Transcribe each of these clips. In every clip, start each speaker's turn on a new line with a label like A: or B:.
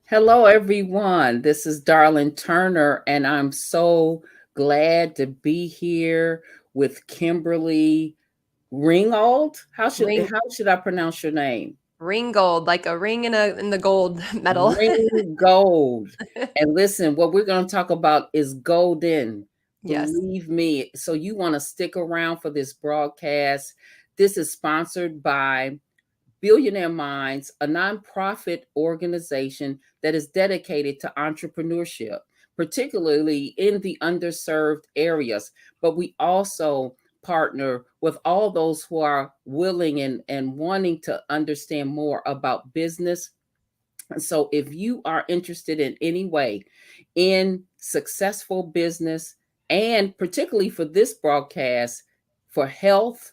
A: Hello, everyone. This is Darlene Turner, and I'm so glad to be here with Kimberly Ringgold.
B: Ring
A: How should I pronounce your name?
B: Ringgold, like a ring in the gold medal.
A: Ringgold. And listen, what we're going to talk about is golden.
B: Yes.
A: Believe me. So you want to stick around for this broadcast. This is sponsored by Billionaire Minds, a nonprofit organization that is dedicated to entrepreneurship, particularly in the underserved areas. But we also partner with all those who are willing and wanting to understand more about business. And so, if you are interested in any way in successful business, and particularly for this broadcast, for health,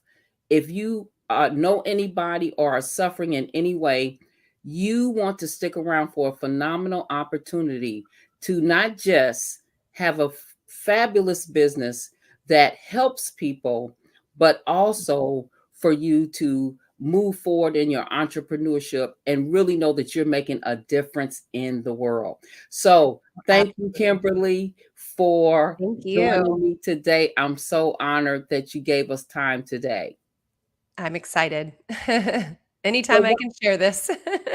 A: if you know anybody or are suffering in any way, you want to stick around for a phenomenal opportunity to not just have a fabulous business that helps people, but also for you to move forward in your entrepreneurship and really know that you're making a difference in the world. So, thank you,
B: Absolutely.
A: Kimberly, for
B: Thank you.
A: joining me today. I'm so honored that you gave us time today.
B: I'm excited.
A: So,
B: Anytime I can share this.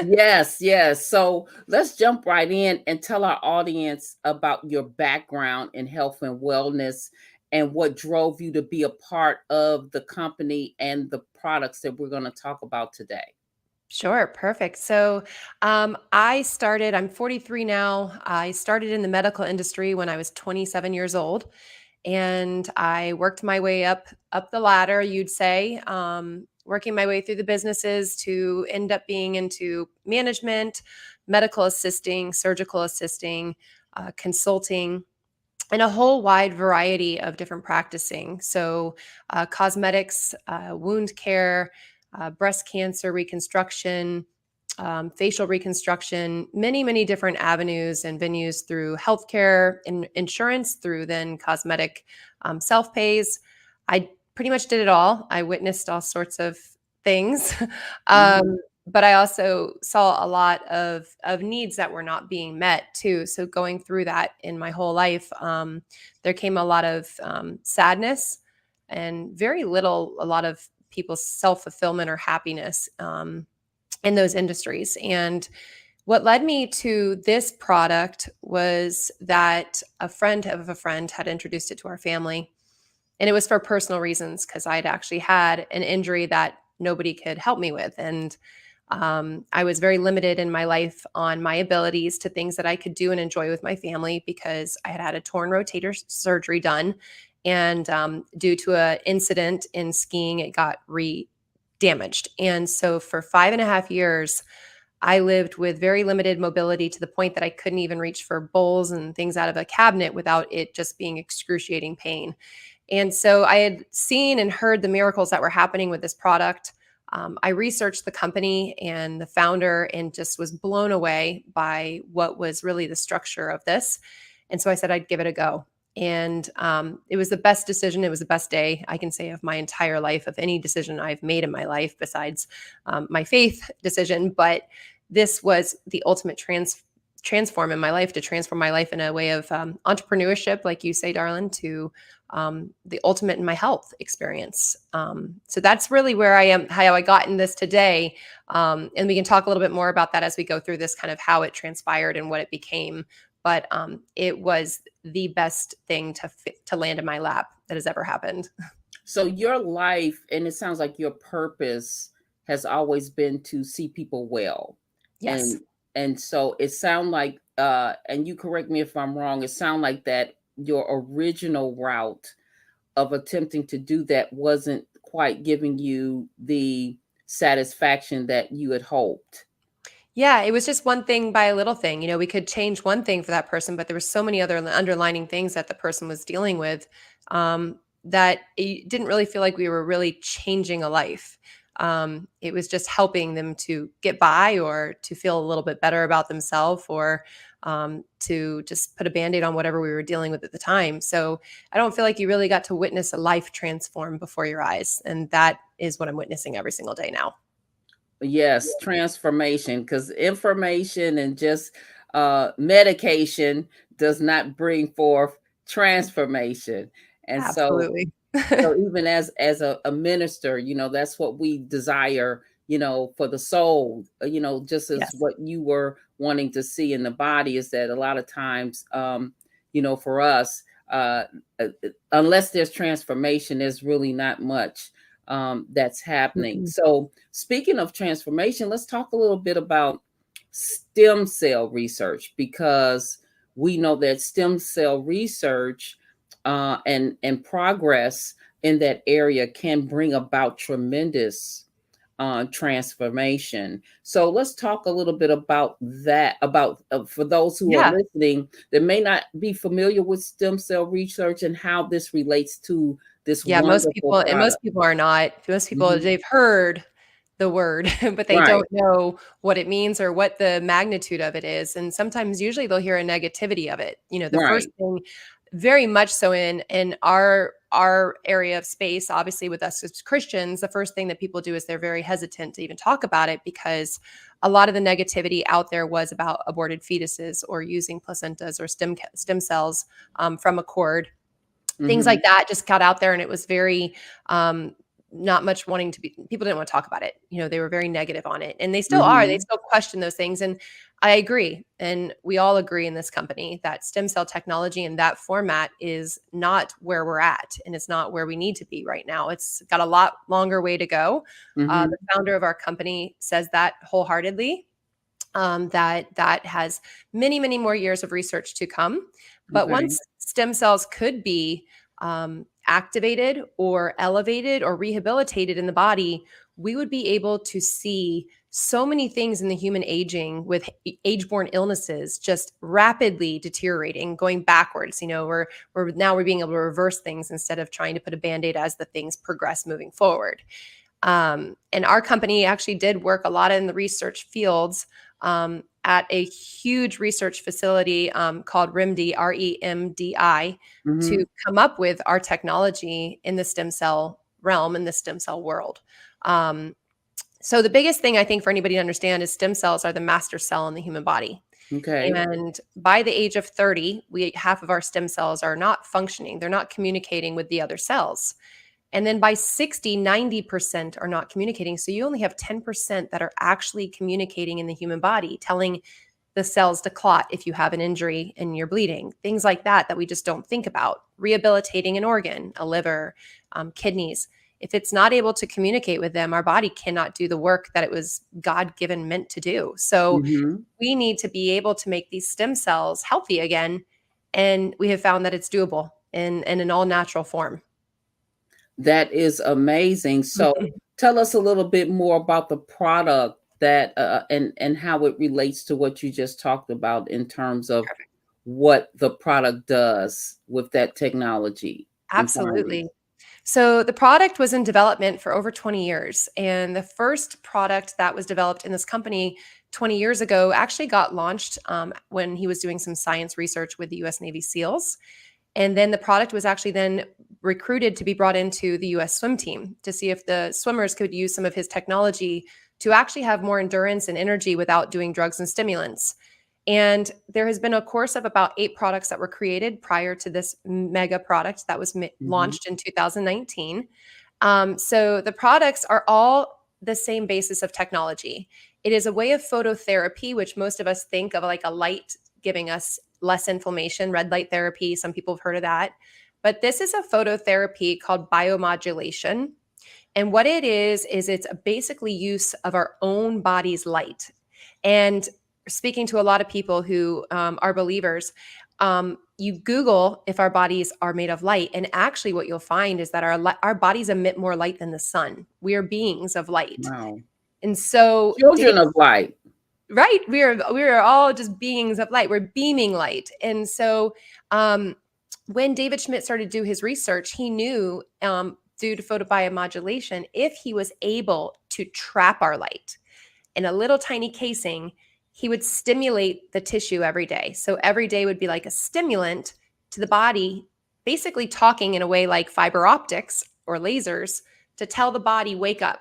A: yes, yes. So let's jump right in and tell our audience about your background in health and wellness and what drove you to be a part of the company and the products that we're going to talk about today.
B: Sure, perfect. I'm 43 now. I started in the medical industry when I was 27 years old, and I worked my way up the ladder, you'd say, working my way through the businesses to end up being into management, medical assisting, surgical assisting, consulting, and a whole wide variety of different practicing. Cosmetics, wound care, breast cancer reconstruction, facial reconstruction, many different avenues and venues through healthcare and insurance, through then cosmetic self pays. I pretty much did it all. I witnessed all sorts of things.
A: Mhm.
B: But I also saw a lot of needs that were not being met too. So going through that in my whole life, there came a lot of sadness and a lot of people's self fulfillment or happiness in those industries. And what led me to this product was that a friend of a friend had introduced it to our family, and it was for personal reasons because I'd actually had an injury that nobody could help me with. And I was very limited in my life on my abilities to things that I could do and enjoy with my family because I had had a torn rotator surgery done. And due to an incident in skiing, it got damaged. And so for 5.5 years, I lived with very limited mobility to the point that I couldn't even reach for bowls and things out of a cabinet without it just being excruciating pain. And so I had seen and heard the miracles that were happening with this product. I researched the company and the founder and just was blown away by what was really the structure of this. And so I said I'd give it a go. And it was the best decision. It was the best day I can say of my entire life, of any decision I've made in my life besides my faith decision. But this was the ultimate transform in my life, to transform my life in a way of entrepreneurship, like you say, darling, to the ultimate in my health experience. So that's really where I am, how I got in this today. And we can talk a little bit more about that as we go through this, kind of how it transpired and what it became. But it was the best thing to land in my lap that has ever happened.
A: So your life, and it sounds like your purpose has always been to see people well.
B: Yes.
A: And and so it sound like and you correct me if I'm wrong, it sound like that your original route of attempting to do that wasn't quite giving you the satisfaction that you had hoped.
B: Yeah, it was just one thing by a little thing. We could change one thing for that person, but there were so many other underlining things that the person was dealing with, that it didn't really feel like we were really changing a life. It was just helping them to get by or to feel a little bit better about themselves, or to just put a band-aid on whatever we were dealing with at the time. So I don't feel like you really got to witness a life transform before your eyes. And that is what I'm witnessing every single day now.
A: Yes, transformation, because information and just medication does not bring forth transformation. And
B: Absolutely.
A: so even as a minister, that's what we desire, for the soul, just as
B: Yes.
A: what you were wanting to see in the body, is that a lot of times, for us, uh, unless there's transformation, there's really not much that's happening.
B: Mhm.
A: So speaking of transformation, let's talk a little bit about stem cell research, because we know that stem cell research and progress in that area can bring about tremendous transformation. So let's talk a little bit about that, about for those who are
B: Yeah.
A: listening that may not be familiar with stem cell research and how this relates to this
B: Yeah, most
A: wonderful
B: people and most
A: product.
B: people are not. Most people,
A: Mhm.
B: they've heard the word, but they
A: Right,
B: don't know what it means or what the magnitude of it is, and sometimes usually they'll hear a negativity of it. The first
A: right.
B: thing very much so in our area of space, obviously with us as Christians, the first thing that people do is they're very hesitant to even talk about it because a lot of the negativity out there was about aborted fetuses or using placentas or stem cells from a cord, things like
A: Mhm.
B: that just got out there, and it was very not much wanting to be, people didn't want to talk about it. They were very negative on it, and they still are. They
A: Mhm.
B: still question those things, and I agree, and we all agree in this company that stem cell technology in that format is not where we're at, and it's not where we need to be right now. It's got a lot longer way to go. The
A: Mhm.
B: founder of our company says that wholeheartedly, that has many, many more years of research to come. But
A: Okay.
B: once stem cells could be activated or elevated or rehabilitated in the body, we would be able to see so many things in the human aging with age-borne illnesses just rapidly deteriorating, going backwards. We're being able to reverse things instead of trying to put a band-aid as the things progress moving forward. And our company actually did work a lot in the research fields at a huge research facility called REMDI, REMDI, to
A: Mhm.
B: come up with our technology in the stem cell realm, in the stem cell world. Um, so the biggest thing I think for anybody to understand is stem cells are the master cell in the human body.
A: Okay.
B: And by the age of 30, half of our stem cells are not functioning. They're not communicating with the other cells. And then by 60, 90% are not communicating. So you only have 10% that are actually communicating in the human body, telling the cells to clot if you have an injury and you're bleeding, things like that we just don't think about. Rehabilitating an organ, a liver, kidneys. If it's not able to communicate with them, our body cannot do the work that it was God given meant to do. So
A: Mhm.
B: we need to be able to make these stem cells healthy again. And we have found that it's doable in an all natural form.
A: That is amazing. So tell us a little bit more about the product that and how it relates to what you just talked about in terms of what the product does with that technology in finding.
B: Absolutely. So the product was in development for over 20 years. And the first product that was developed in this company 20 years ago actually got launched when he was doing some science research with the US Navy SEALs. And then the product was actually then recruited to be brought into the US swim team to see if the swimmers could use some of his technology to actually have more endurance and energy without doing drugs and stimulants. And there has been a course of about 8 products that were created prior to this mega product that was
A: Mhm.
B: launched in 2019. So the products are all the same basis of technology. It is a way of phototherapy, which most of us think of like a light giving us less inflammation, red light therapy. Some people have heard of that. But this is a phototherapy called biomodulation. And what it is it's a basically use of our own body's light. And speaking to a lot of people who are believers, you Google if our bodies are made of light, and actually, what you'll find is that our bodies emit more light than the sun. We are beings of light,
A: Wow.
B: and so
A: Children of light.
B: right, we are all just beings of light. We're beaming light, and so when David Schmidt started to do his research, he knew due to photobiomodulation, if he was able to trap our light in a little tiny casing, he would stimulate the tissue every day. So every day would be like a stimulant to the body, basically talking in a way like fiber optics or lasers to tell the body, wake up.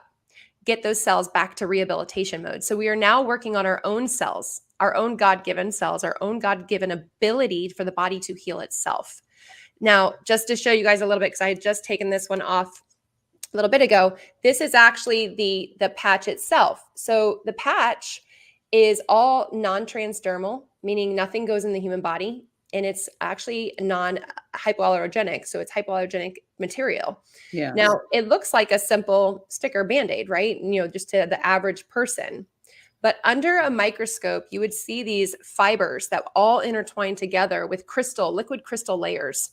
B: get those cells back to rehabilitation mode. So we are now working on our own cells, our own God-given cells, our own God-given ability for the body to heal itself. Now, just to show you guys a little bit, because I had just taken this one off a little bit ago, this is actually the patch itself. So the patch is all non-transdermal, meaning nothing goes in the human body, and it's actually non-hypoallergenic, so it's hypoallergenic material.
A: Yeah.
B: Now, it looks like a simple sticker Band-Aid, right? Just to the average person. But under a microscope, you would see these fibers that all intertwine together with liquid crystal layers.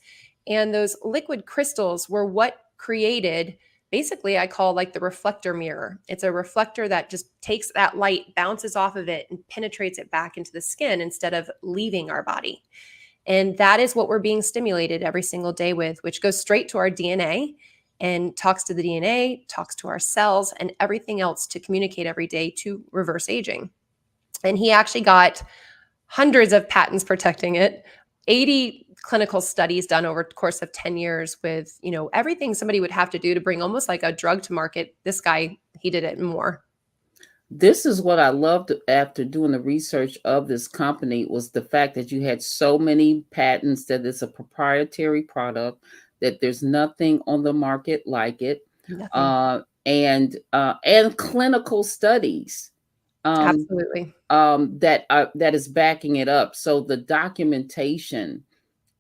B: And those liquid crystals were what created, basically, I call like the reflector mirror. It's a reflector that just takes that light, bounces off of it, and penetrates it back into the skin instead of leaving our body. And that is what we're being stimulated every single day with, which goes straight to our DNA and talks to the DNA, talks to our cells, and everything else to communicate every day to reverse aging. And he actually got hundreds of patents protecting it, 80 clinical studies done over the course of 10 years with, everything somebody would have to do to bring almost like a drug to market. This guy, he did it more.
A: This is what I loved after doing the research of this company, was the fact that you had so many patents, that it's a proprietary product, that there's nothing on the market like it, and clinical studies
B: Absolutely.
A: that is backing it up. So the documentation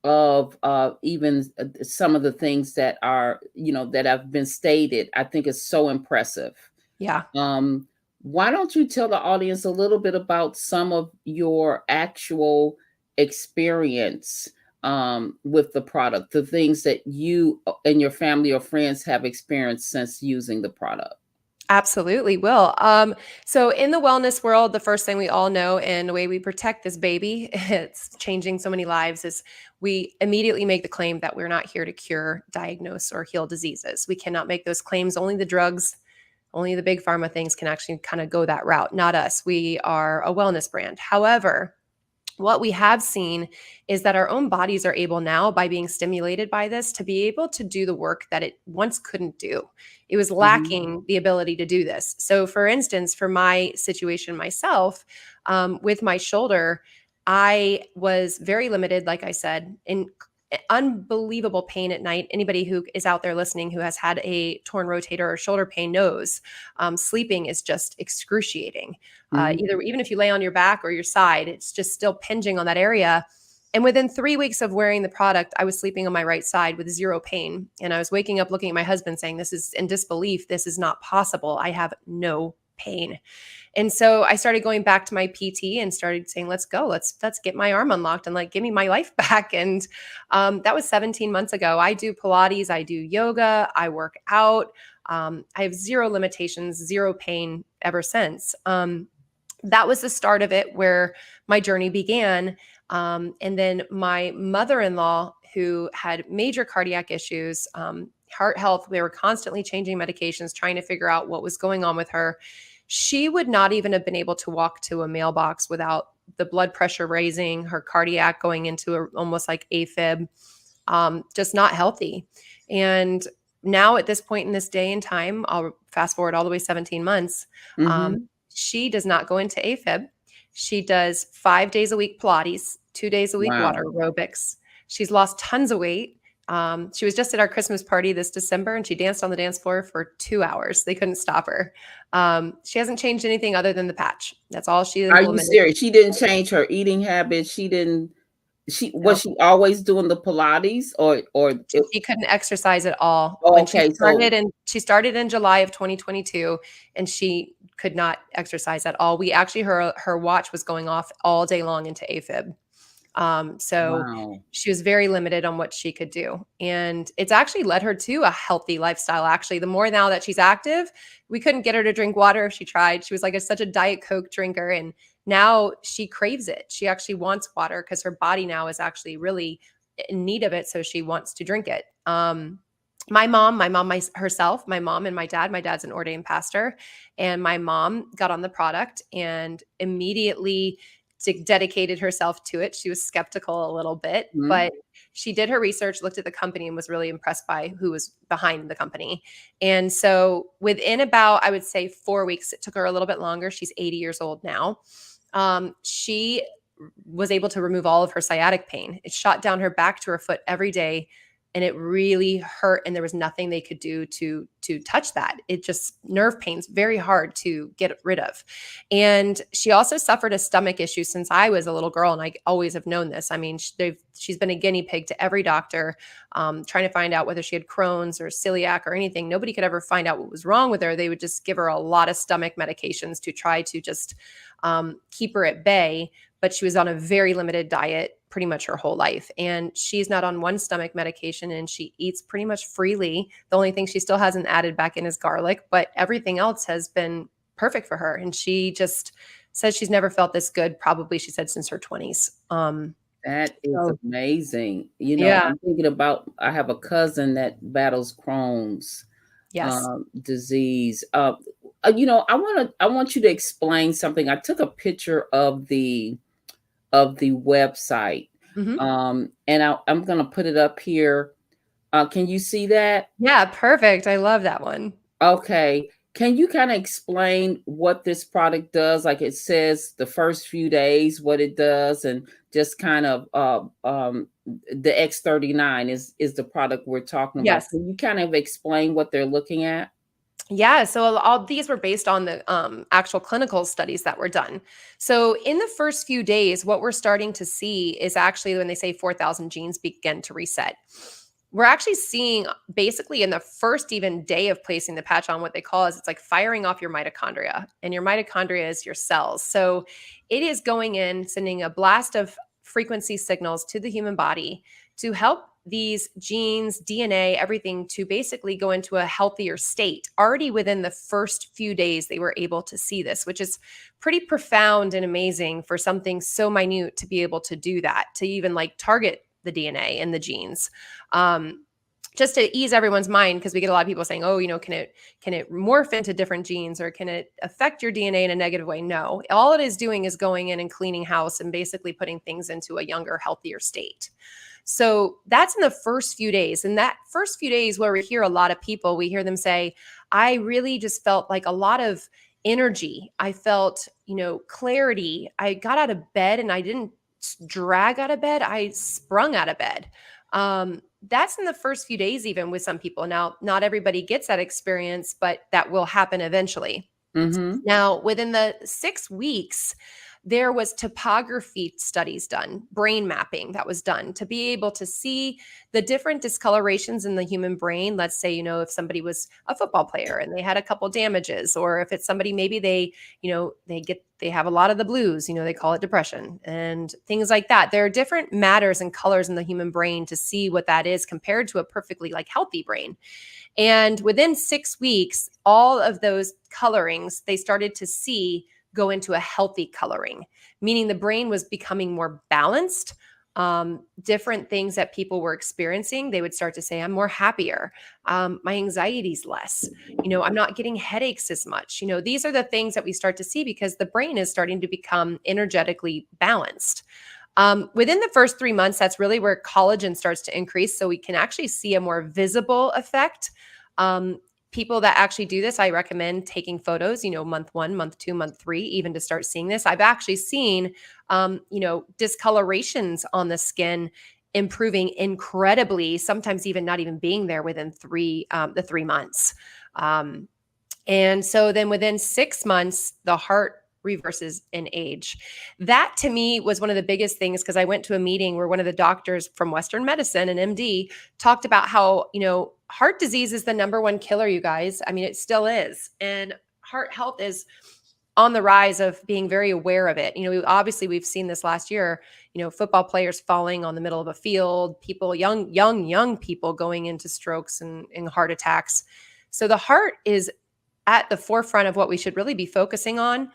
A: of even some of the things that are, that have been stated, I think is so impressive.
B: Yeah.
A: Why don't you tell the audience a little bit about some of your actual experience with the product, the things that you and your family or friends have experienced since using the product?
B: Absolutely will. So in the wellness world, the first thing we all know, and the way we protect this baby, it's changing so many lives, is we immediately make the claim that we're not here to cure, diagnose, or heal diseases. We cannot make those claims. Only the drugs, only the big pharma things can actually kind of go that route, not us. We are a wellness brand. However, what we have seen is that our own bodies are able now, by being stimulated by this, to be able to do the work that it once couldn't do. It was lacking the ability to do this. So for instance, for my situation myself, with my shoulder, I was very limited, like I said, in unbelievable pain at night. Anybody who is out there listening who has had a torn rotator or shoulder pain knows sleeping is just excruciating. Even if you lay on your back or your side, it's just still pinging on that area. And within 3 weeks of wearing the product, I was sleeping on my right side with zero pain. And I was waking up looking at my husband saying, this is in disbelief. This is not possible. I have no pain. And so I started going back to my PT and started saying, let's go, let's get my arm unlocked and give me my life back. And that was 17 months ago. I do Pilates, I do yoga, I work out. I have zero limitations, zero pain ever since. That was the start of it, where my journey began. And then my mother-in-law, who had major cardiac issues, heart health, they were constantly changing medications, trying to figure out what was going on with her. She would not even have been able to walk to a mailbox without the blood pressure raising, her cardiac going into almost like AFib, just not healthy. And now at this point in this day and time, I'll fast forward all the way 17 months, she does not go into AFib. She does 5 days a week Pilates, 2 days a week water aerobics. She's lost tons of weight. She was just at our Christmas party this December, and she danced on the dance floor for 2 hours. They couldn't stop her. She hasn't changed anything other than the patch. That's all she implemented.
A: Are you serious? She didn't change her eating habits. Was she always doing the Pilates, or
B: she couldn't exercise at all?
A: Oh,
B: when
A: okay,
B: she started in July of 2022, and she could not exercise at all. We actually, her watch was going off all day long into AFib. So she was very limited on what she could do. And it's actually led her to a healthy lifestyle. Actually, the more now that she's active, we couldn't get her to drink water if she tried. She was like such a Diet Coke drinker. And now she craves it. She actually wants water because her body now is actually really in need of it. So she wants to drink it. My mom herself, my mom and my dad's an ordained pastor, and my mom got on the product and immediately dedicated herself to it. She was skeptical a little bit,
A: Mhm.
B: but she did her research, looked at the company, and was really impressed by who was behind the company. And so within about, I would say, 4 weeks, it took her a little bit longer. She's 80 years old now. She was able to remove all of her sciatic pain. It shot down her back to her foot every day, and it really hurt, and there was nothing they could do to touch that. It just, nerve pain's very hard to get rid of. And she also suffered a stomach issue since I was a little girl, and I always have known this. I mean, she's been a guinea pig to every doctor, trying to find out whether she had Crohn's or celiac or anything. Nobody could ever find out what was wrong with her. They would just give her a lot of stomach medications to try to just keep her at bay. But she was on a very limited diet pretty much her whole life. And she's not on one stomach medication, and she eats pretty much freely. The only thing she still hasn't added back in is garlic, but everything else has been perfect for her. And she just says she's never felt this good, probably, she said, since her 20s.
A: That is
B: So
A: amazing.
B: yeah.
A: I'm thinking about, I have a cousin that battles Crohn's
B: Yes.
A: disease. I want you to explain something. I took a picture of the website,
B: Mhm.
A: and I'm going to put it up here. Can you see that?
B: Yeah, perfect. I love that one.
A: Okay. Can you kind of explain what this product does? Like, it says the first few days, what it does, and just kind of the X39 is the product we're talking about.
B: Yes.
A: Can you kind of explain what they're looking at?
B: Yeah, so all these were based on the actual clinical studies that were done. So in the first few days, what we're starting to see is actually when they say 4,000 genes begin to reset. We're actually seeing basically in the first even day of placing the patch on, what they call is, it's like firing off your mitochondria, and your mitochondria is your cells. So it is going in, sending a blast of frequency signals to the human body to help these genes, DNA, everything to basically go into a healthier state. Already within the first few days, they were able to see this, which is pretty profound and amazing for something so minute to be able to do that, to even like target the DNA and the genes. Just to ease everyone's mind, because we get a lot of people saying, "Oh, can it morph into different genes, or can it affect your DNA in a negative way?" No, all it is doing is going in and cleaning house and basically putting things into a younger, healthier state. So that's in the first few days. And that first few days, where we hear a lot of people, we hear them say, I really just felt like a lot of energy. I felt, clarity. I got out of bed and I didn't drag out of bed. I sprung out of bed. That's in the first few days, even with some people. Now, not everybody gets that experience, but that will happen eventually.
A: Mm-hmm.
B: Now, within the 6 weeks, there was topography studies done, brain mapping that was done to be able to see the different discolorations in the human brain. Let's say, if somebody was a football player and they had a couple damages, or if it's somebody, maybe they have a lot of the blues, they call it depression and things like that. There are different matters and colors in the human brain to see what that is compared to a perfectly like healthy brain. And within 6 weeks, all of those colorings they started to see go into a healthy coloring, meaning the brain was becoming more balanced. Different things that people were experiencing, they would start to say, I'm more happier. My anxiety's less. I'm not getting headaches as much. These are the things that we start to see because the brain is starting to become energetically balanced. Within the first 3 months, that's really where collagen starts to increase. So we can actually see a more visible effect. People that actually do this, I recommend taking photos, month 1, month 2, month 3, even to start seeing this. I've actually seen, discolorations on the skin improving incredibly, sometimes even not even being there within the 3 months. And so then within 6 months, the heart reverses in age. That to me was one of the biggest things, because I went to a meeting where one of the doctors from Western medicine, an MD, talked about how, heart disease is the number one killer, you guys. I mean, it still is. And heart health is on the rise of being very aware of it. Obviously we've seen this last year, football players falling on the middle of a field, people, young people going into strokes and heart attacks. So the heart is at the forefront of what we should really be focusing on.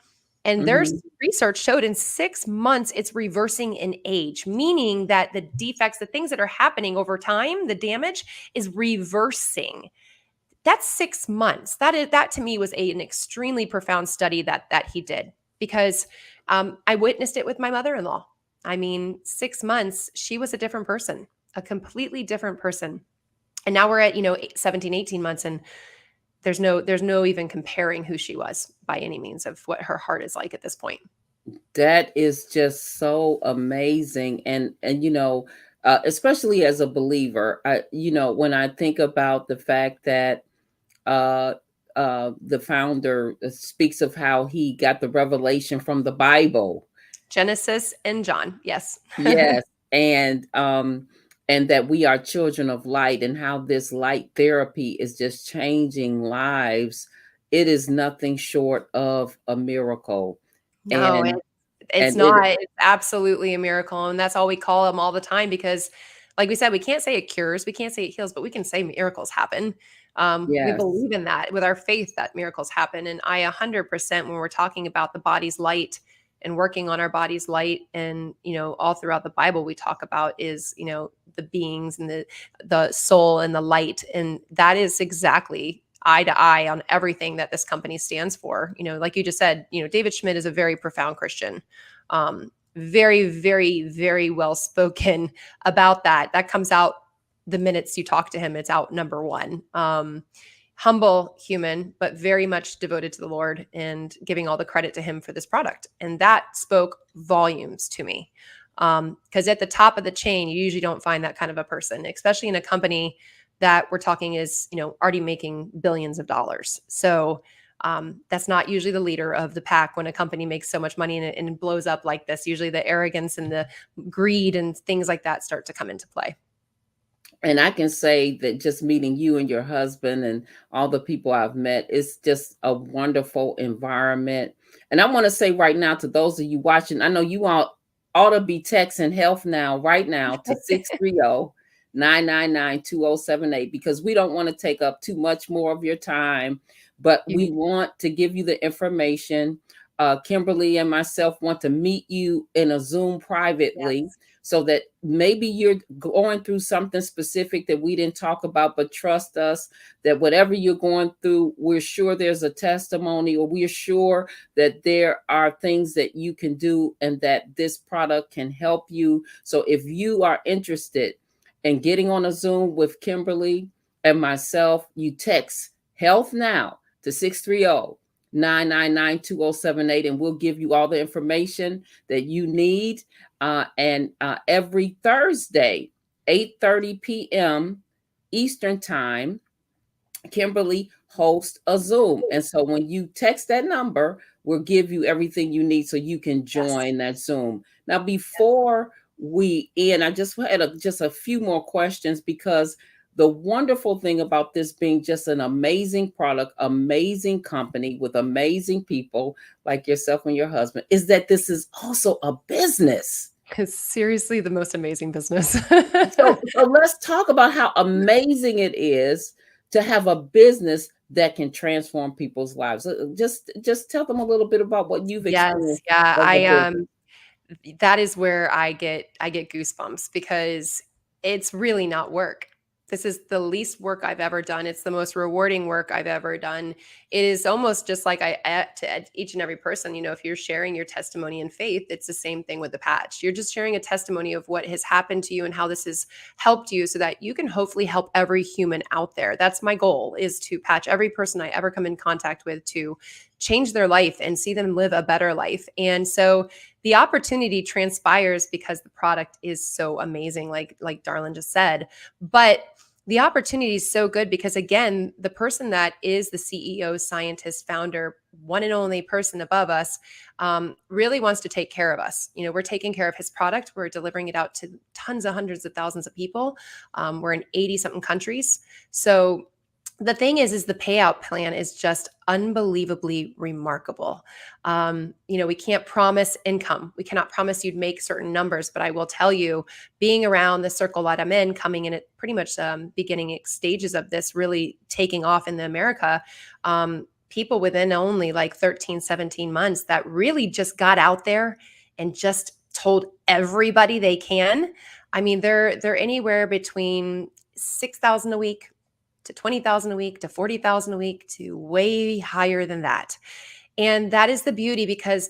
B: And there's
A: Mm-hmm.
B: research showed in 6 months, it's reversing in age, meaning that the defects, the things that are happening over time, the damage is reversing. That's 6 months. That to me was an extremely profound study that he did, because I witnessed it with my mother-in-law. I mean, 6 months, she was a different person, a completely different person. And now we're at, 17, 18 months, and there's no even comparing who she was by any means of what her heart is like at this point.
A: That is just so amazing. And especially as a believer, when I think about the fact that uh the founder speaks of how he got the revelation from the Bible.
B: Genesis and John, yes.
A: Yes. And that we are children of light, and how this light therapy is just changing lives. It is nothing short of a miracle.
B: No,
A: And
B: it's
A: and it
B: not. It's absolutely a miracle, and that's all we call them all the time because, like we said, we can't say it cures, we can't say it heals, but we can say miracles happen. We
A: Yes.
B: believe in that with our faith that miracles happen, and I 100% when we're talking about the body's light and working on our body's light, and all throughout the Bible we talk about is the beings and the soul and the light, and that is exactly eye to eye on everything that this company stands for. Like you just said, David Schmidt is a very profound Christian. Very, very, very well spoken about that. That comes out the minutes you talk to him. It's out number one. Humble human, but very much devoted to the Lord and giving all the credit to him for this product. And that spoke volumes to me. Because at the top of the chain, you usually don't find that kind of a person, especially in a company that we're talking is, already making billions of dollars. So that's not usually the leader of the pack when a company makes so much money and it blows up like this. Usually the arrogance and the greed and things like that start to come into play.
A: And I can say that just meeting you and your husband and all the people I've met, it's just a wonderful environment. And I want to say right now to those of you watching, I know you all ought to be texting Health Now right now to 630-999-2078, because we don't want to take up too much more of your time, but
B: You,
A: we want to give you the information. Kimberly and myself want to meet you in a Zoom privately,
B: yes.
A: so that maybe you're going through something specific that we didn't talk about, but trust us that whatever you're going through, we're sure there's a testimony, or we're sure that there are things that you can do and that this product can help you. So if you are interested in getting on a Zoom with Kimberly and myself, you text Health Now to 630-999-2078, and we'll give you all the information that you need. And every Thursday, 8:30 p.m. Eastern Time, Kimberly hosts a Zoom. And so when you text that number, we'll give you everything you need so you can
B: Yes.
A: join that Zoom. Now, before we end, I just had just a few more questions, because the wonderful thing about this being just an amazing product, amazing company with amazing people like yourself and your husband, is that this is also a business.
B: It's seriously the most amazing business.
A: So let's talk about how amazing it is to have a business that can transform people's lives. Just tell them a little bit about what you've
B: Yes,
A: experienced
B: yeah,
A: as a business.
B: that is where I get goosebumps because it's really not work. This is the least work I've ever done. It's the most rewarding work I've ever done. It is almost just like each and every person, if you're sharing your testimony in faith, it's the same thing with the patch. You're just sharing a testimony of what has happened to you and how this has helped you so that you can hopefully help every human out there. That's my goal, is to patch every person I ever come in contact with to change their life and see them live a better life. And so the opportunity transpires because the product is so amazing, like Darlin just said. But the opportunity is so good because, again, the person that is the CEO, scientist, founder, one and only person above us, really wants to take care of us. We're taking care of his product. We're delivering it out to tons of hundreds of thousands of people. We're in 80 something countries. So the thing is the payout plan is just unbelievably remarkable. We can't promise income. We cannot promise you'd make certain numbers, but I will tell you, being around the circle that I'm in, coming in at pretty much beginning stages of this really taking off in the America, people within only like 13, 17 months that really just got out there and just told everybody they can. I mean, they're anywhere between 6,000 a week to 20,000 a week to 40,000 a week to way higher than that. And that is the beauty because,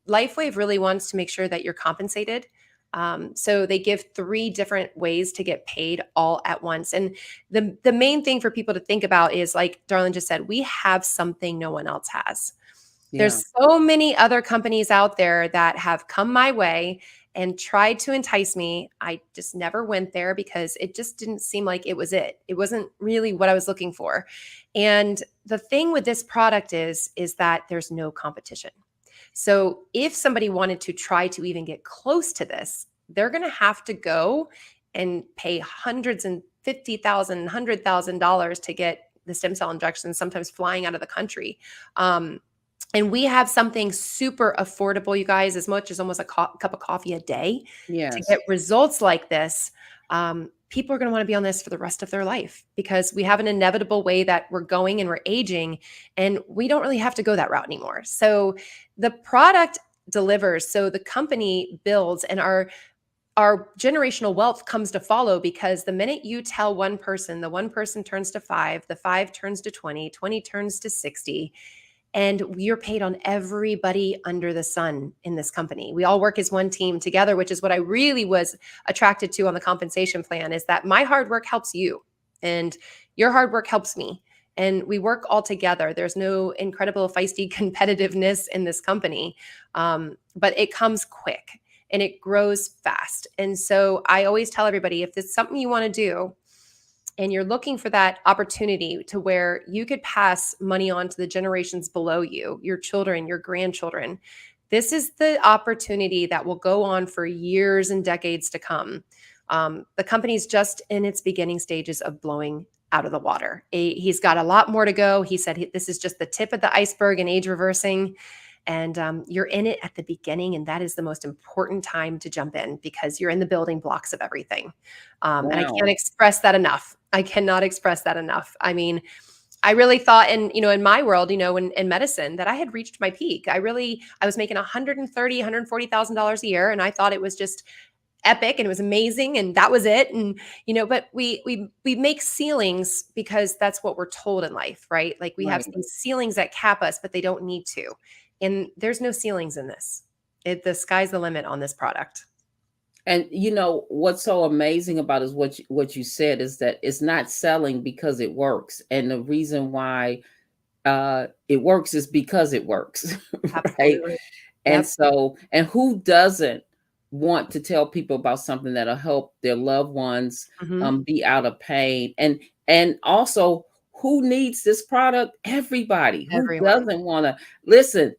B: LifeWave really wants to make sure that you're compensated. So they give 3 different ways to get paid all at once. And the main thing for people to think about is, like Darlene just said, we have something no one else has.
A: Yeah.
B: There's so many other companies out there that have come my way and tried to entice me. I just never went there because it just didn't seem like it was it. It wasn't really what I was looking for. And the thing with this product is that there's no competition. So if somebody wanted to try to even get close to this, they're going to have to go and pay hundreds and $50,000 to get the stem cell injections, sometimes flying out of the country. And we have something super affordable, you guys, as much as almost a cup of coffee a day to
A: Yes.
B: get results like this. People are going to want to be on this for the rest of their life because we have an inevitable way that we're going and we're aging, and we don't really have to go that route anymore. So the product delivers. So the company builds, and our generational wealth comes to follow, because the minute you tell one person, the one person turns to 5, the 5 turns to 20, 20 turns to 60. And you're paid on everybody under the sun in this company. We all work as one team together, which is what I really was attracted to on the compensation plan, is that my hard work helps you and your hard work helps me. And we work all together. There's no incredible feisty competitiveness in this company, but it comes quick and it grows fast. And so I always tell everybody, if it's something you want to do, and you're looking for that opportunity to where you could pass money on to the generations below you, your children, your grandchildren, this is the opportunity that will go on for years and decades to come. The company's just in its beginning stages of blowing out of the water. He's got a lot more to go. He said this is just the tip of the iceberg in age reversing. And you're in it at the beginning, and that is the most important time to jump in, because you're in the building blocks of everything. And I can't
A: Wow.
B: express that enough. I cannot express that enough. I mean, I really thought in my world, in medicine, that I had reached my peak. I was making $140,000 a year, and I thought it was just epic and it was amazing and that was it. And but we make ceilings because that's what we're told in life, right? Like we have
A: Right.
B: these ceilings that cap us, but they don't need to. And there's no ceilings in this. The sky's the limit on this product.
A: And what's so amazing about is what you said is that it's not selling because it works. And the reason why it works is because it works, right?
B: Absolutely.
A: And
B: Yep.
A: so, and who doesn't want to tell people about something that'll help their loved ones
B: Hmm.
A: be out of pain? And also, who needs this product? Everybody. Who
B: Everyone.
A: doesn't want to listen?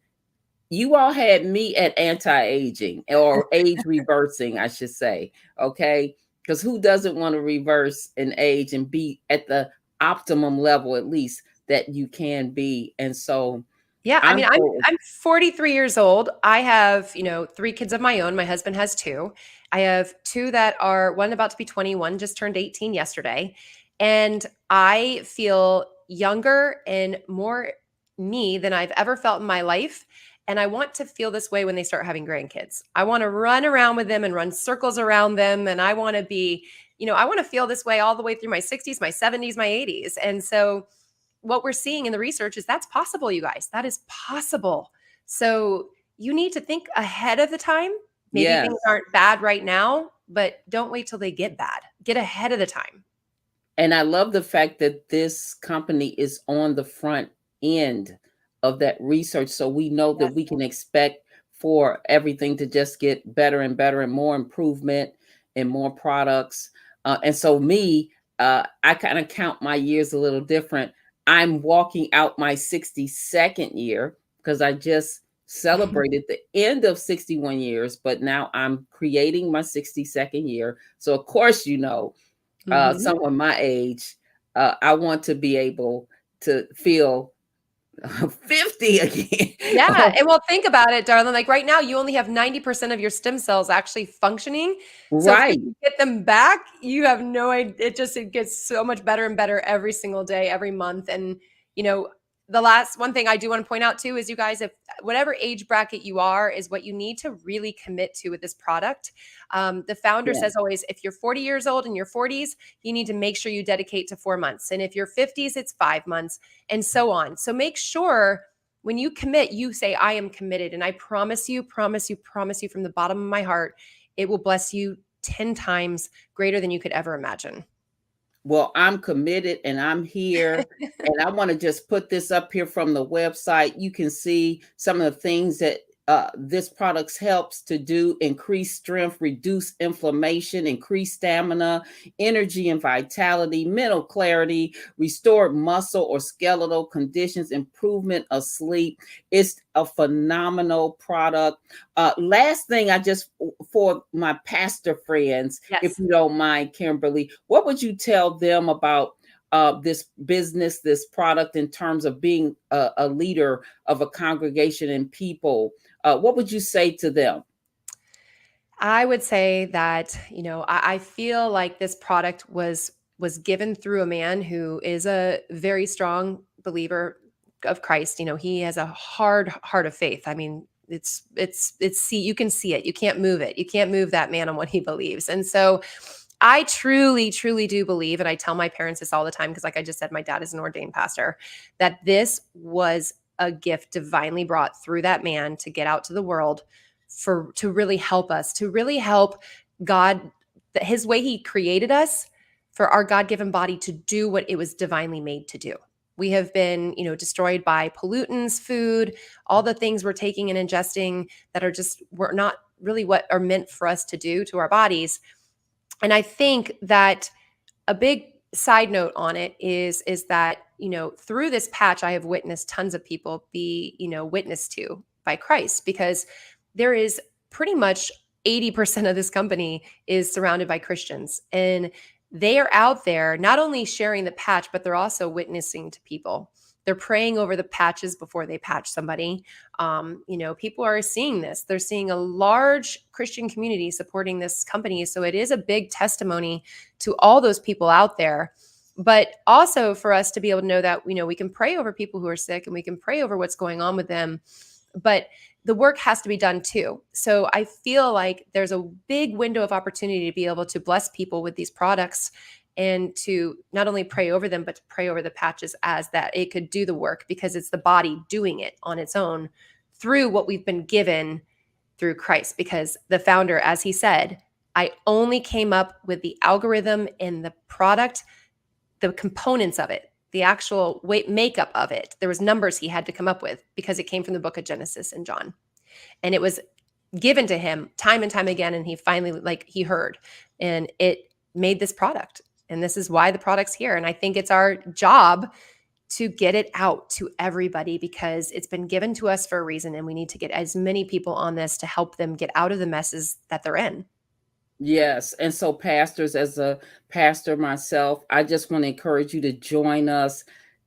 A: You all had me at anti-aging or age reversing, I should say. Okay. Because who doesn't want to reverse an age and be at the optimum level, at least that you can be? And so
B: Yeah, I
A: I'm
B: mean,
A: so
B: I'm 43 years old. I have, 3 kids of my own. My husband has 2. I have 2 that are one about to be 21, just turned 18 yesterday. And I feel younger and more me than I've ever felt in my life. And I want to feel this way when they start having grandkids. I want to run around with them and run circles around them. And I want to be, I want to feel this way all the way through my 60s, my 70s, my 80s. And so what we're seeing in the research is that's possible, you guys. That is possible. So you need to think ahead of the time. Maybe
A: yes.
B: things aren't bad right now, but don't wait till they get bad. Get ahead of the time.
A: And I love the fact that this company is on the front end of that research. So we know that
B: Yes.
A: we can expect for everything to just get better and better and more improvement and more products. And so I kind of count my years a little different. I'm walking out my 62nd year because I just celebrated the end of 61 years, but now I'm creating my 62nd year. So of course,
B: Mhm.
A: someone my age, I want to be able to feel 50 again.
B: Yeah,
A: Oh,
B: and well, think about it, darling. Like right now, you only have 90% of your stem cells actually functioning. So if we
A: right.
B: can get them back, you have no idea. It gets so much better and better every single day, every month. And you know, the last one thing I do want to point out too is, you guys, if whatever age bracket you are, is what you need to really commit to with this product. The founder
A: Yeah.
B: says always, if you're 40 years old in your 40s, you need to make sure you dedicate to 4 months, and if you're 50s, it's 5 months, and so on. So make sure When you commit, you say, I am committed. And I promise you, promise you, promise you from the bottom of my heart, it will bless you 10 times greater than you could ever imagine.
A: Well, I'm committed and I'm here. And I want to just put this up here from the website. You can see some of the things that this product helps to do: increase strength, reduce inflammation, increase stamina, energy and vitality, mental clarity, restore muscle or skeletal conditions, improvement of sleep. It's a phenomenal product. Last thing, for my pastor friends, if
B: Yes.
A: you don't mind, Kimberly, what would you tell them about this business, this product, in terms of being a leader of a congregation and people? What would you say to them?
B: I would say that, I feel like this product was given through a man who is a very strong believer of Christ. He has a hard heart of faith. I mean, see, you can see it. You can't move it. You can't move that man on what he believes. And so I truly, truly do believe, and I tell my parents this all the time, because like I just said, my dad is an ordained pastor, that this was a gift divinely brought through that man to get out to the world to really help us, to really help God, that his way he created us, for our God-given body to do what it was divinely made to do. We have been, destroyed by pollutants, food, all the things we're taking and ingesting that we're not really what are meant for us to do to our bodies. And I think that a big side note on it is that, through this patch, I have witnessed tons of people be, witnessed to by Christ, because there is pretty much 80% of this company is surrounded by Christians, and they are out there not only sharing the patch, but they're also witnessing to people. They're praying over the patches before they patch somebody. People are seeing this. They're seeing a large Christian community supporting this company. So it is a big testimony to all those people out there. But also for us to be able to know that, we can pray over people who are sick and we can pray over what's going on with them. But the work has to be done too. So I feel like there's a big window of opportunity to be able to bless people with these products, and to not only pray over them, but to pray over the patches as that it could do the work, because it's the body doing it on its own through what we've been given through Christ. Because the founder, as he said, I only came up with the algorithm and the product, the components of it, the actual weight makeup of it. There was numbers he had to come up with because it came from the book of Genesis and John. And it was given to him time and time again. And he finally, he heard, and it made this product. And this is why the product's here. And I think it's our job to get it out to everybody, because it's been given to us for a reason. And we need to get as many people on this to help them get out of the messes that they're in.
A: Yes. And so, pastors, as a pastor myself, I just want to encourage you to join us.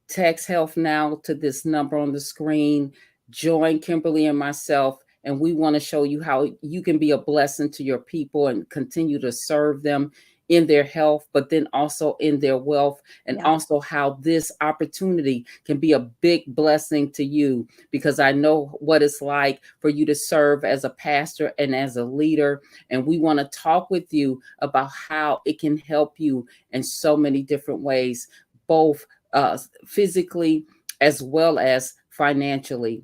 A: Text Health Now to this number on the screen. Join Kimberly and myself, and we want to show you how you can be a blessing to your people and continue to serve them in their health, but then also in their wealth, and also how this opportunity can be a big blessing to you, because I know what it's like for you to serve as a pastor and as a leader. And we want to talk with you about how it can help you in so many different ways, both physically as well as financially.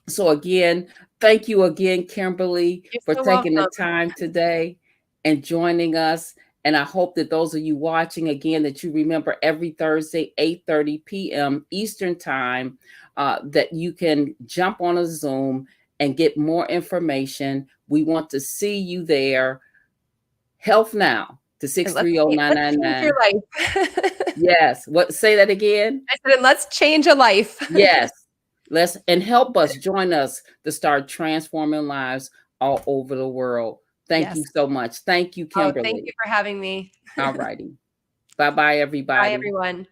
A: So again, thank you again, Kimberly,
B: You're
A: for
B: so
A: taking the
B: welcome.
A: time today and joining us. And I hope that those of you watching, again, that you remember every Thursday, 8:30 p.m. Eastern time, that you can jump on a Zoom and get more information. We want to see you there. Health Now to
B: And let's change your
A: 630-999.
B: life.
A: Yes. What? Say that again.
B: I said, and let's change a life.
A: Yes. Let's, and help us, join us to start transforming lives all over the world. Thank
B: Yes.
A: you so much. Thank you,
B: Oh, thank you
A: Kimberly.
B: for having me.
A: All righty. Bye-bye,
B: Bye,
A: everybody.
B: everyone.